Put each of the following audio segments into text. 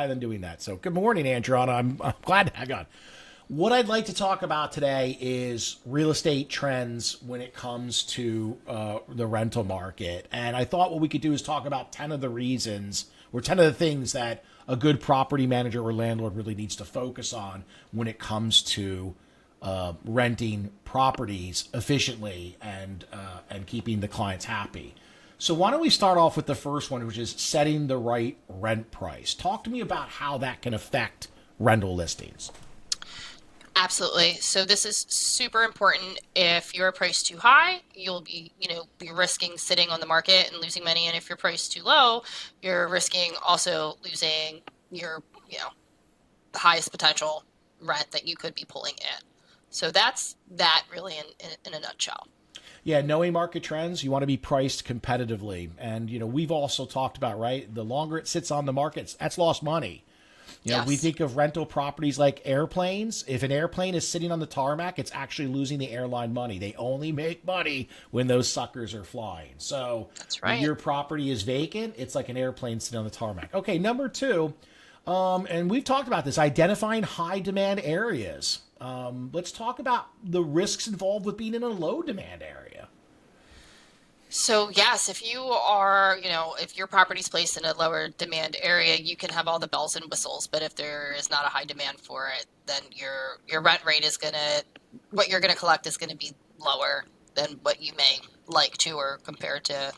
than doing that. So good morning, Andriana. I'm glad to have you on. What I'd like to talk about today is real estate trends when it comes to the rental market. And I thought what we could do is talk about 10 of the reasons or 10 of the things that a good property manager or landlord really needs to focus on when it comes to renting properties efficiently and keeping the clients happy. So why don't we start off with the first one, which is setting the right rent price. Talk to me about how that can affect rental listings. Absolutely. So this is super important. If you're priced too high, you'll be risking sitting on the market and losing money. And if you're priced too low, you're risking also losing your, you know, the highest potential rent that you could be pulling in. So that's that really in a nutshell. Yeah, knowing market trends, you want to be priced competitively. And, we've also talked about, right, the longer it sits on the market, that's lost money. We Yes. think of rental properties like airplanes. If an airplane is sitting on the tarmac, it's actually losing the airline money. They only make money when those suckers are flying. So That's when right. your property is vacant, it's like an airplane sitting on the tarmac. Okay, number two, and we've talked about this, identifying high demand areas. Let's talk about the risks involved with being in a low demand area. So yes, if you are, if your property's placed in a lower demand area, you can have all the bells and whistles, but if there is not a high demand for it, then your rent rate is what you're gonna collect is gonna be lower than what you may like to or compared to,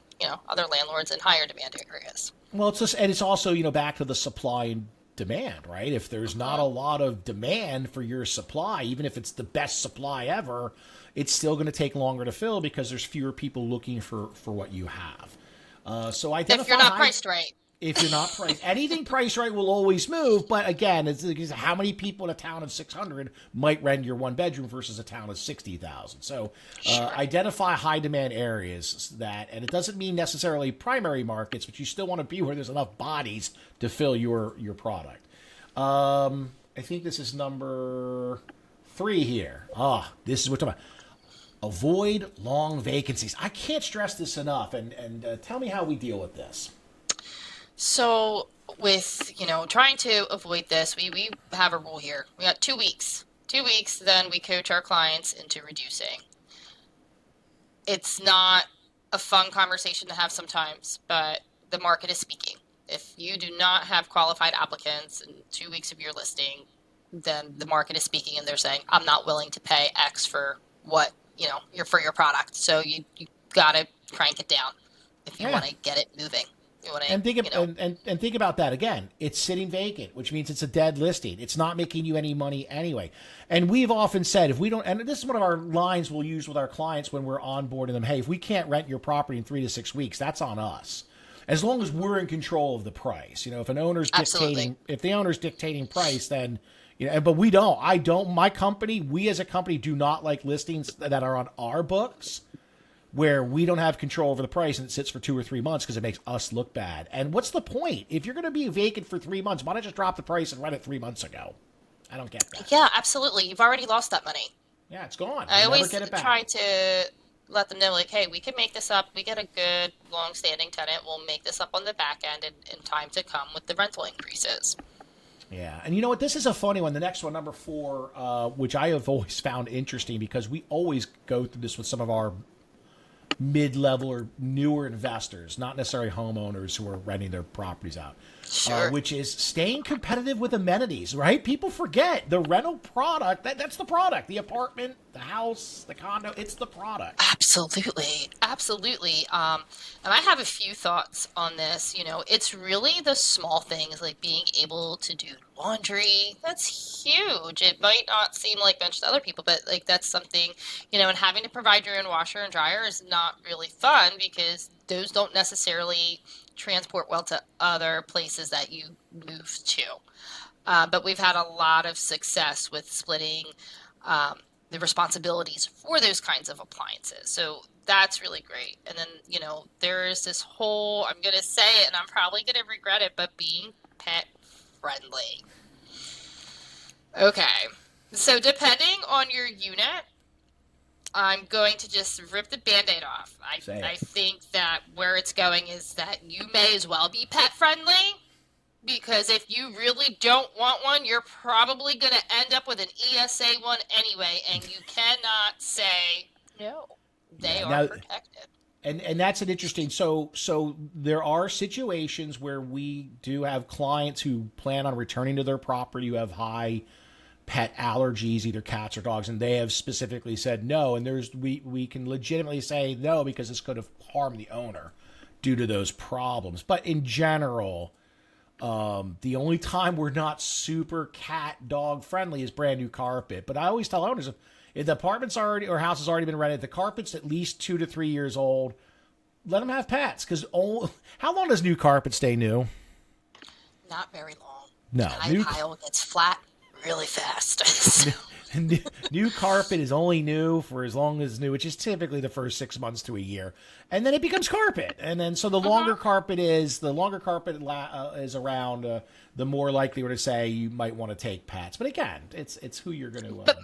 other landlords in higher demand areas. Well, it's just, and it's also, back to the supply and demand, right? If there's not a Hmm. lot of demand for your supply, even if it's the best supply ever, it's still going to take longer to fill because there's fewer people looking for what you have. So If you're identify not high. priced right. If you're not priced, anything priced right will always move. But again, it's how many people in a town of 600 might rent your one bedroom versus a town of 60,000. So Sure. identify high demand areas and it doesn't mean necessarily primary markets, but you still want to be where there's enough bodies to fill your product. I think this is number three here. This is what we're talking about. Avoid long vacancies. I can't stress this enough. And tell me how we deal with this. So with, trying to avoid this, we have a rule here. We got 2 weeks. 2 weeks, then we coach our clients into reducing. It's not a fun conversation to have sometimes, but the market is speaking. If you do not have qualified applicants in 2 weeks of your listing, then the market is speaking and they're saying, I'm not willing to pay X for what, for your product. So you gotta crank it down if you Yeah. want to get it moving. You want to, And and think about that again. It's sitting vacant, which means it's a dead listing. It's not making you any money anyway. And we've often said if we don't, and this is one of our lines we'll use with our clients when we're onboarding them. Hey, if we can't rent your property in 3 to 6 weeks, that's on us. As long as we're in control of the price. absolutely. If the owner's dictating price, then but we don't. I don't. My company, we as a company, do not like listings that are on our books where we don't have control over the price and it sits for 2 or 3 months because it makes us look bad. And what's the point? If you're going to be vacant for 3 months, why not just drop the price and rent it 3 months ago? I don't get that. Yeah, absolutely. You've already lost that money. Yeah, it's gone. I You'll never always get it back. try to let them know, like, hey, we can make this up. We get a good, long-standing tenant. We'll make this up on the back end in time to come with the rental increases. Yeah, and you know what? This is a funny one. The next one, number four, which I have always found interesting because we always go through this with some of our mid-level or newer investors, not necessarily homeowners who are renting their properties out, Sure. which is staying competitive with amenities, right? People forget the rental product. That's the product. The apartment, the house, the condo, it's the product. Absolutely, absolutely. And I have a few thoughts on this. It's really the small things like being able to do laundry. That's huge. It might not seem like much to other people, but like that's something, and having to provide your own washer and dryer is not really fun because those don't necessarily transport well to other places that you move to. But we've had a lot of success with splitting um, the responsibilities for those kinds of appliances. So that's really great. And then, there's this whole, I'm going to say it and I'm probably going to regret it, but being pet friendly. Okay. So depending on your unit, I'm going to just rip the band-aid off. Say I it. think that where it's going is that you may as well be pet friendly. Because if you really don't want one, you're probably going to end up with an ESA one anyway, and you cannot say no. They Yeah. are Now, protected. and that's an interesting. So there are situations where we do have clients who plan on returning to their property who have high pet allergies, either cats or dogs, and they have specifically said no. And we can legitimately say no because this could have harmed the owner due to those problems. But in general, the only time we're not super cat dog friendly is brand new carpet. But I always tell owners if the apartment's already or house has already been rented, the carpet's at least 2 to 3 years old. Let them have pets because how long does new carpet stay new? Not very long. No, My pile gets flat really fast. So, new carpet is only new for as long as new, which is typically the first 6 months to a year, and then it becomes carpet. And then so the longer carpet is, is around, the more likely we're to say you might want to take pets. But again, it's who you're going to. but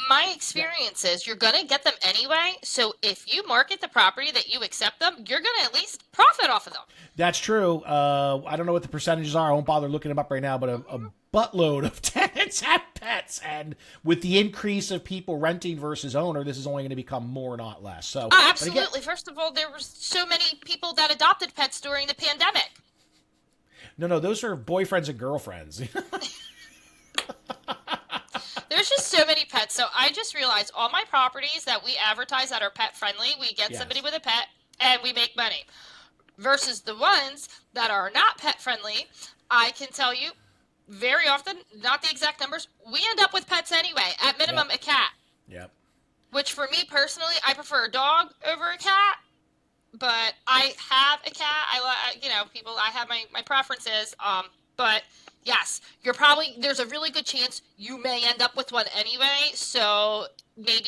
my experience is you're going to get them anyway. So if you market the property that you accept them, you're going to at least profit off of them. That's true. I don't know what the percentages are. I won't bother looking them up right now, but a buttload of tenants have pets. And with the increase of people renting versus owner, this is only going to become more, not less. So, Oh, but again, absolutely. First of all, there were so many people that adopted pets during the pandemic. no, those are boyfriends and girlfriends. There's just so many pets. So I just realized all my properties that we advertise that are pet friendly, we get somebody Yes. with a pet and we make money. Versus the ones that are not pet friendly, I can tell you very often, not the exact numbers, we end up with pets anyway. At minimum, Yep. a cat. Yep. Which for me personally, I prefer a dog over a cat. But I have a cat. People. I have my preferences. But yes, there's a really good chance you may end up with one anyway. So maybe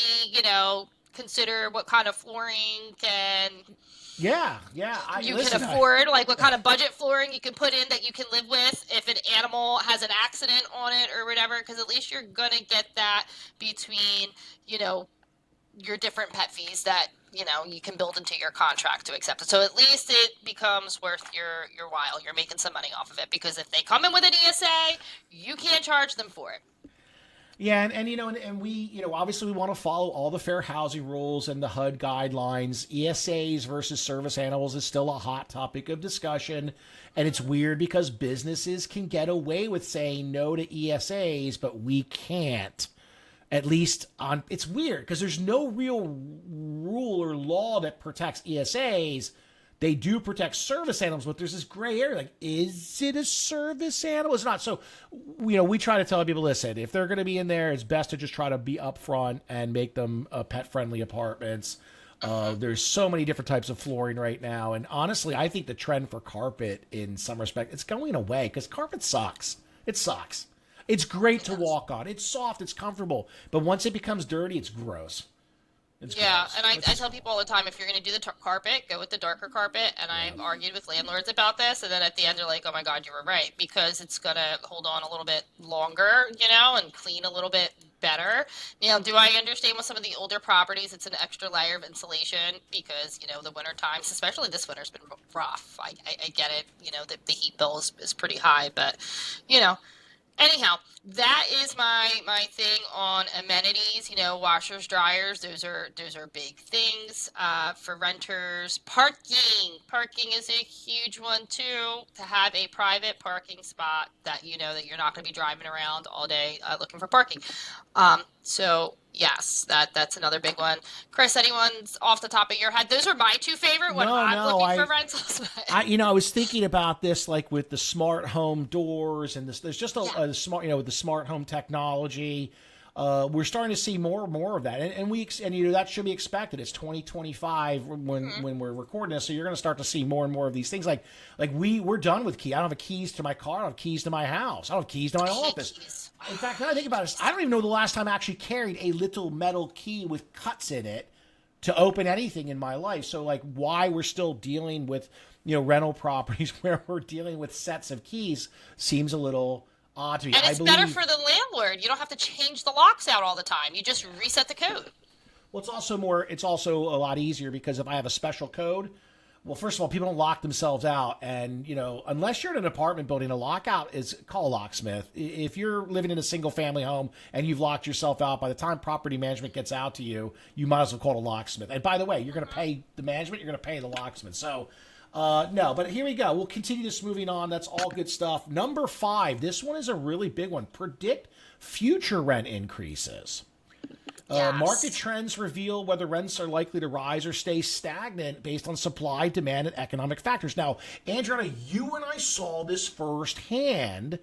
consider what kind of flooring Yeah. you can Listen. afford, like what kind of budget flooring you can put in that you can live with if an animal has an accident on it or whatever. Because at least you're gonna get that between you know your different pet fees that you can build into your contract to accept it. So at least it becomes worth your while. You're making some money off of it because if they come in with an ESA, you can't charge them for it. Yeah, and we, obviously we want to follow all the fair housing rules and the HUD guidelines. ESAs versus service animals is still a hot topic of discussion, and it's weird because businesses can get away with saying no to ESAs, but we can't. At least it's weird because there's no real rule or law that protects ESAs. They do protect service animals, but there's this gray area. Like, is it a service animal? It's not. So, we try to tell people, listen, if they're going to be in there, it's best to just try to be upfront and make them pet-friendly apartments. There's so many different types of flooring right now. And honestly, I think the trend for carpet in some respect, it's going away because carpet sucks. It sucks. It's great to walk on. It's soft. It's comfortable. But once it becomes dirty, it's gross. It's Yeah, gross. and I tell people all the time, if you're going to do the carpet, go with the darker carpet. And I've argued with landlords about this, and then at the end they're like, "Oh my God, you were right," because it's going to hold on a little bit longer, and clean a little bit better. Do I understand with some of the older properties, it's an extra layer of insulation because the winter times, especially this winter's been rough. I get it. The heat bill is pretty high, but you know. Anyhow, that is my thing on amenities. Washers, dryers. Those are big things for renters. Parking is a huge one too. To have a private parking spot that that you're not going to be driving around all day looking for parking. So yes, that's another big one. Chris, anyone's off the top of your head? Those are my two favorite when No, I'm no, looking for rentals. I was thinking about this, like with the smart home doors and this. There's just a smart, with the smart home technology. We're starting to see more and more of that, and that should be expected. It's 2025 when we're recording this, so you're going to start to see more and more of these things. Like we're done with key. I don't have keys to my car. I don't have keys to my house. I don't have keys to my office. In fact, now I think about it, I don't even know the last time I actually carried a little metal key with cuts in it to open anything in my life. So like why we're still dealing with, rental properties where we're dealing with sets of keys seems a little odd to me. And it's better for the landlord. You don't have to change the locks out all the time. You just reset the code. Well, it's also a lot easier because if I have a special code, Well, first of all, people don't lock themselves out. And, unless you're in an apartment building, a lockout is call a locksmith. If you're living in a single family home and you've locked yourself out, by the time property management gets out to you, you might as well call a locksmith. And by the way, you're going to pay the management, you're going to pay the locksmith. So, no, but here we go. We'll continue this moving on. That's all good stuff. Number 5, this one is a really big one. Predict future rent increases. Yes. Market trends reveal whether rents are likely to rise or stay stagnant based on supply, demand, and economic factors. Now, Andriana, you and I saw this firsthand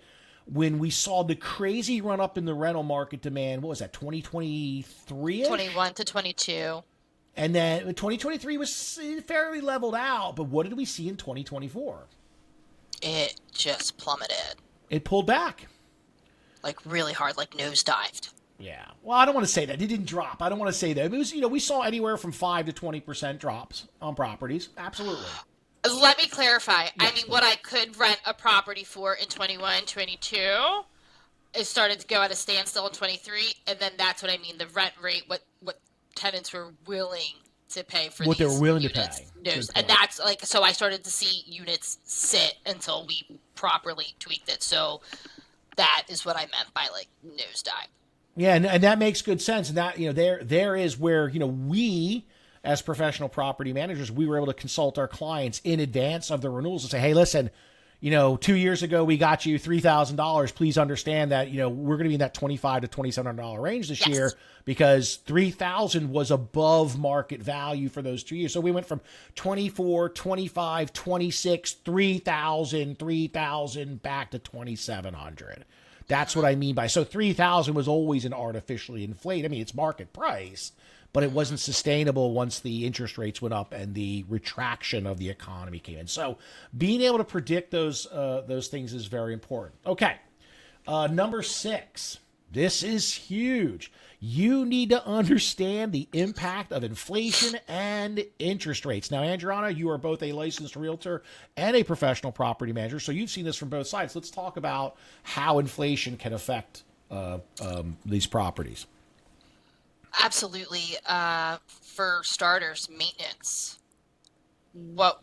when we saw the crazy run up in the rental market demand. What was that, 2023? 21 to 22. And then 2023 was fairly leveled out. But what did we see in 2024? It just plummeted. It pulled back. Like really hard, like nosedived. Yeah. Well, I don't want to say that. It didn't drop. I don't want to say that. It was, we saw anywhere from 5 to 20% drops on properties. Absolutely. Let me clarify. Yes, I mean, what I could rent a property for in 21, 22, it started to go at a standstill in 23, and then that's what I mean, the rent rate, what tenants were willing to pay for what these they were willing units. to pay. And that's like, so I started to see units sit until we properly tweaked it. So that is what I meant by like nosedive. Yeah, and that makes good sense. And that, there is where, we as professional property managers, we were able to consult our clients in advance of the renewals and say, hey, listen, 2 years ago, we got you $3,000. Please understand that, we're going to be in that $2,500 to $2,700 range this year because $3,000 was above market value for those 2 years. So we went from 24, 25, 26, $3,000 back to $2,700. That's what I mean by, so 3,000 was always an artificially inflated. I mean, it's market price, but it wasn't sustainable once the interest rates went up and the retraction of the economy came in. So being able to predict those things is very important. Okay. Number 6, this is huge. You need to understand the impact of inflation and interest rates. Now, Andriana, you are both a licensed realtor and a professional property manager, so you've seen this from both sides. Let's talk about how inflation can affect these properties. Absolutely. For starters, maintenance. What,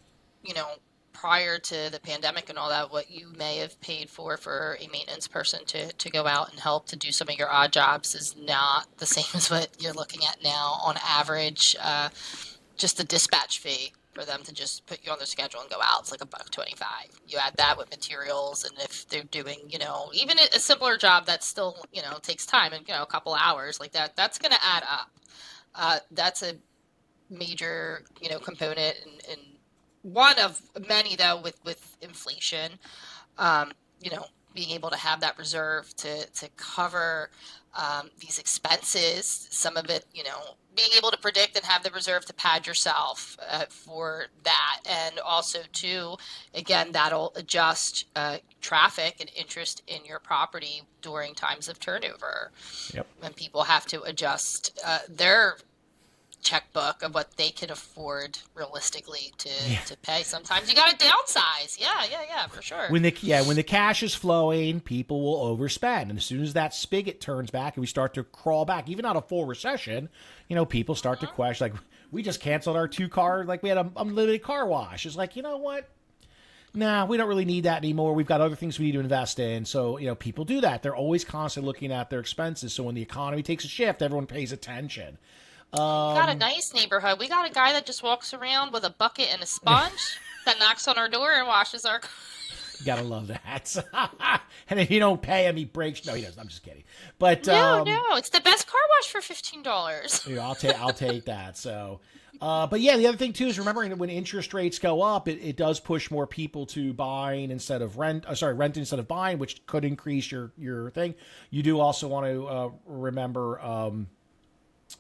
prior to the pandemic and all that, what you may have paid for a maintenance person to go out and help to do some of your odd jobs is not the same as what you're looking at now on average. Just the dispatch fee for them to just put you on their schedule and go out, it's like $1.25. You add that with materials, and if they're doing, even a simpler job that still, takes time and, a couple hours like that, that's going to add up. That's a major, component and one of many, though, with inflation, being able to have that reserve to cover these expenses, some of it, being able to predict and have the reserve to pad yourself for that. And also, too, again, that'll adjust traffic and interest in your property during times of turnover. Yep. When people have to adjust their checkbook of what they can afford realistically to pay. Sometimes you got to downsize. Yeah, for sure. When the cash is flowing, people will overspend, and as soon as that spigot turns back and we start to crawl back, even out of full recession, people start to question, like, we just canceled our 2-car, like we had an unlimited car wash. It's like, you know what? Nah, we don't really need that anymore. We've got other things we need to invest in. So, people do that. They're always constantly looking at their expenses. So when the economy takes a shift, everyone pays attention. We got a nice neighborhood. We got a guy that just walks around with a bucket and a sponge that knocks on our door and washes our car. You gotta love that. And if you don't pay him, he breaks. No, he doesn't. I'm just kidding. But no, it's the best car wash for $15. I'll take that. So, but yeah, the other thing too is remembering that when interest rates go up, it does push more people to buying instead of rent instead of buying, which could increase your thing. You do also want to remember.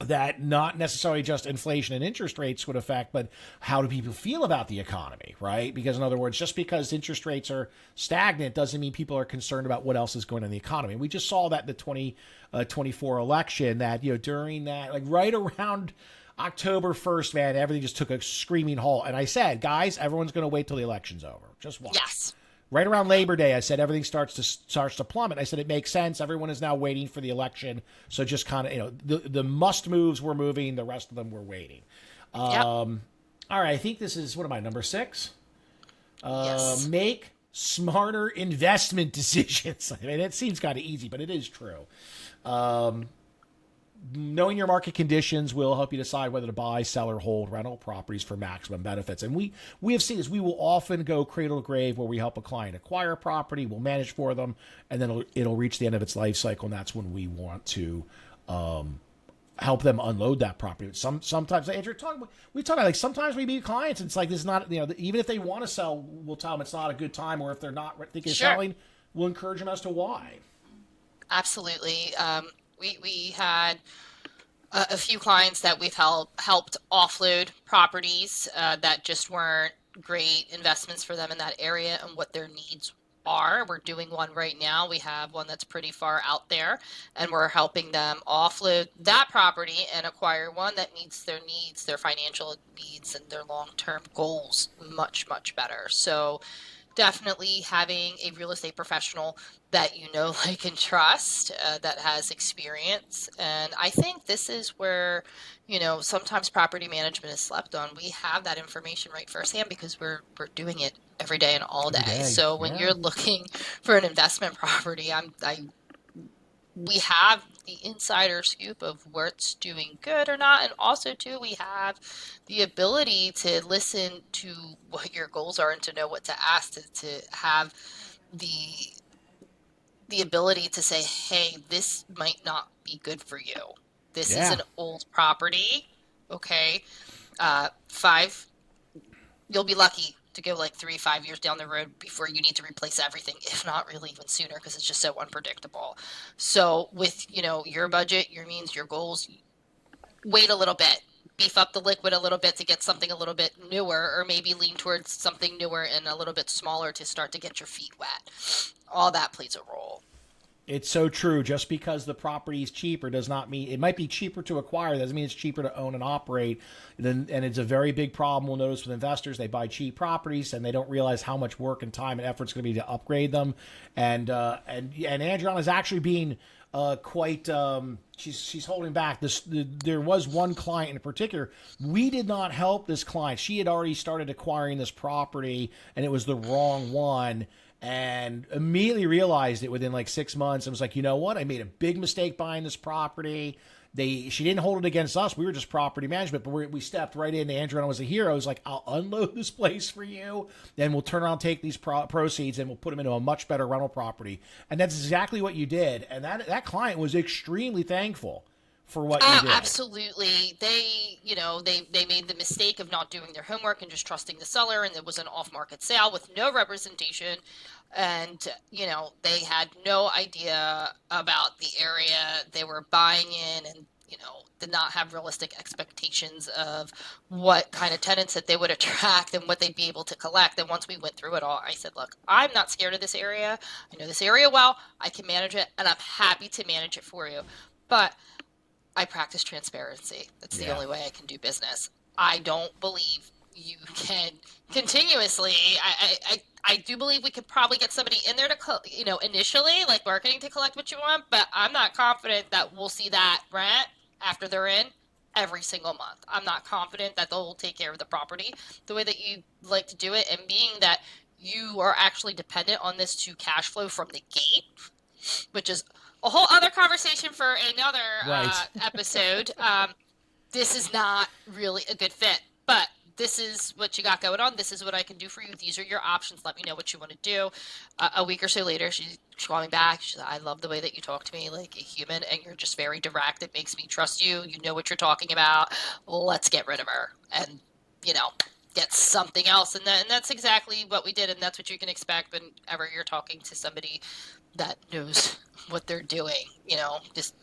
That not necessarily just inflation and interest rates would affect, but how do people feel about the economy, right? Because in other words, just because interest rates are stagnant doesn't mean people are concerned about what else is going on in the economy. We just saw that in the 2024 election that, during that, like right around October 1st, man, everything just took a screaming halt. And I said, guys, everyone's going to wait till the election's over. Just watch. Yes. Right around Labor Day, I said everything starts to plummet. I said it makes sense. Everyone is now waiting for the election, so just kind of the must moves were moving, the rest of them were waiting. Yep. All right, I think this is, what am I, number 6? Yes. Make smarter investment decisions. I mean, it seems kind of easy, but it is true. Knowing your market conditions will help you decide whether to buy, sell, or hold rental properties for maximum benefits. And we have seen this. We will often go cradle to grave where we help a client acquire a property, we'll manage for them, and then it'll reach the end of its life cycle, and that's when we want to help them unload that property. Sometimes, Andrew, we talk about, like, sometimes we meet clients and it's like, this is not, even if they want to sell, we'll tell them it's not a good time, or if they're not thinking of Sure. selling, we'll encourage them as to why. Absolutely. We had a few clients that we've helped offload properties that just weren't great investments for them in that area and what their needs are. We're doing one right now. We have one that's pretty far out there, and we're helping them offload that property and acquire one that meets their needs, their financial needs, and their long-term goals much, much better. So definitely having a real estate professional that you know, like, and trust, that has experience. And I think this is where, sometimes property management is slept on. We have that information right firsthand because we're doing it every day and all Every day. day. So when Yeah. you're looking for an investment property, we have the insider scoop of what's doing good or not, and also too we have the ability to listen to what your goals are and to know what to ask, to have the ability to say, hey, this might not be good for you. This is Yeah. an old property. Okay. 5, you'll be lucky to go like 3, 5 years down the road before you need to replace everything, if not really even sooner, because it's just so unpredictable. So with, your budget, your means, your goals, wait a little bit, beef up the liquid a little bit to get something a little bit newer, or maybe lean towards something newer and a little bit smaller to start to get your feet wet. All that plays a role. It's so true. Just because the property is cheaper does not mean it might be cheaper to acquire. Doesn't mean it's cheaper to own and operate. And it's a very big problem we'll notice with investors. They buy cheap properties and they don't realize how much work and time and effort it's going to be to upgrade them. And Andriana is actually being quite. She's holding back. There was one client in particular. We did not help this client. She had already started acquiring this property, and it was the wrong one, and immediately realized it within like 6 months. I was like, you know what? I made a big mistake buying this property. She didn't hold it against us. We were just property management, but we stepped right in. Andrew was a hero. I was like, I'll unload this place for you. Then we'll turn around, take these proceeds, and we'll put them into a much better rental property. And that's exactly what you did. And that client was extremely thankful for what you did. Absolutely. They made the mistake of not doing their homework and just trusting the seller, and it was an off-market sale with no representation. And, they had no idea about the area they were buying in, and, did not have realistic expectations of what kind of tenants that they would attract and what they'd be able to collect. And once we went through it all, I said, look, I'm not scared of this area. I know this area well. I can manage it, and I'm happy to manage it for you. But I practice transparency. That's the Yeah. only way I can do business. I don't believe you can continuously. I do believe we could probably get somebody in there to, initially, like marketing, to collect what you want, but I'm not confident that we'll see that rent after they're in every single month. I'm not confident that they'll take care of the property the way that you like to do it. And being that you are actually dependent on this to cash flow from the gate, which is a whole other conversation for another Right. episode. This is not really a good fit, but this is what you got going on. This is what I can do for you. These are your options. Let me know what you want to do. A week or so later, she called me back. She said, I love the way that you talk to me like a human, and you're just very direct. It makes me trust you. You know what you're talking about. Let's get rid of her and, get something else. And that's exactly what we did, and that's what you can expect whenever you're talking to somebody that knows what they're doing. Just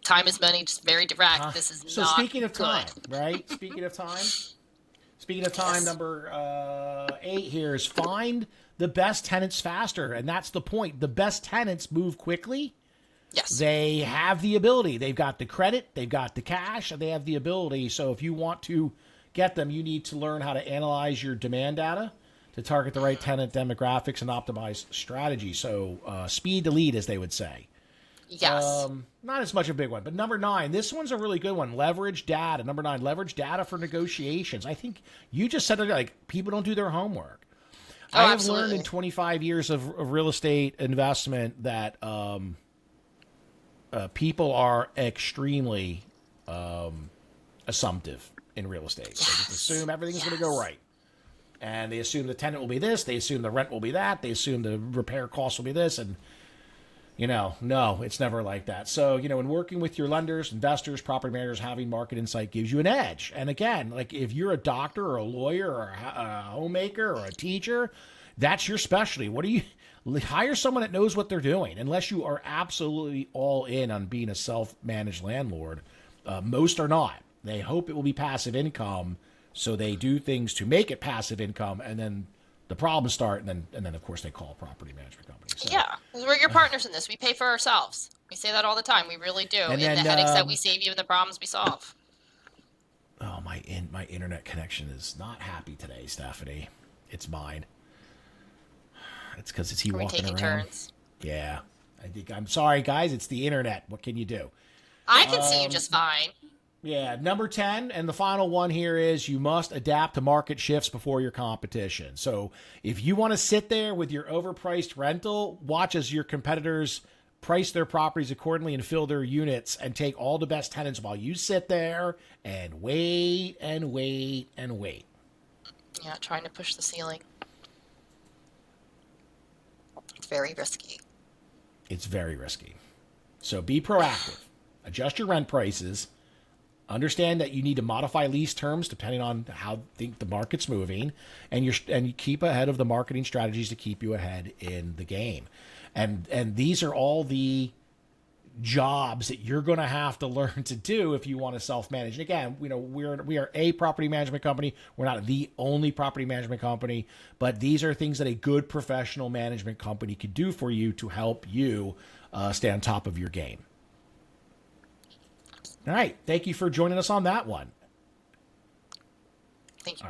time is money, just very direct. This is So not speaking of good. time, right? Speaking of time, Yes. number 8 here is find the best tenants faster. And that's the point. The best tenants move quickly. Yes. They have the ability. They've got the credit. They've got the cash. And they have the ability. So if you want to get them, you need to learn how to analyze your demand data to target the right tenant demographics and optimize strategy. So speed to lead, as they would say. Yes. Not as much a big one, but number 9, this one's a really good one. Leverage data. Number 9, leverage data for negotiations. I think you just said it, like, people don't do their homework. Oh, I have absolutely. learned in 25 years of real estate investment that people are extremely assumptive in real estate. They just assume everything's going to go right. And they assume the tenant will be this. They assume the rent will be that. They assume the repair costs will be this. And, no, it's never like that. So, in working with your lenders, investors, property managers, having market insight gives you an edge. And again, like if you're a doctor or a lawyer or a homemaker or a teacher, that's your specialty. What do you hire someone that knows what they're doing? Unless you are absolutely all in on being a self-managed landlord, most are not. They hope it will be passive income, so they do things to make it passive income, and then the problems start, and then of course they call a property management company. So, Yeah, we're your partners in this. We pay for ourselves. We say that all the time. We really do. And In then, the headaches that we save you and the problems we solve. oh, my internet connection is not happy today, Stephanie. It's mine. It's because it's he Are we walking taking around. turns? Yeah, I'm sorry, guys. It's the internet. What can you do? I can see you just fine. Yeah, number 10, and the final one here is you must adapt to market shifts before your competition. So if you want to sit there with your overpriced rental, watch as your competitors price their properties accordingly and fill their units and take all the best tenants while you sit there and wait and wait and wait. Yeah, trying to push the ceiling. It's very risky. It's very risky. So be proactive. Adjust your rent prices. Understand that you need to modify lease terms depending on how the market's moving, and you keep ahead of the marketing strategies to keep you ahead in the game. And these are all the jobs that you're going to have to learn to do if you want to self-manage. And again, we are a property management company. We're not the only property management company, but these are things that a good professional management company could do for you to help you stay on top of your game. All right. Thank you for joining us on that one.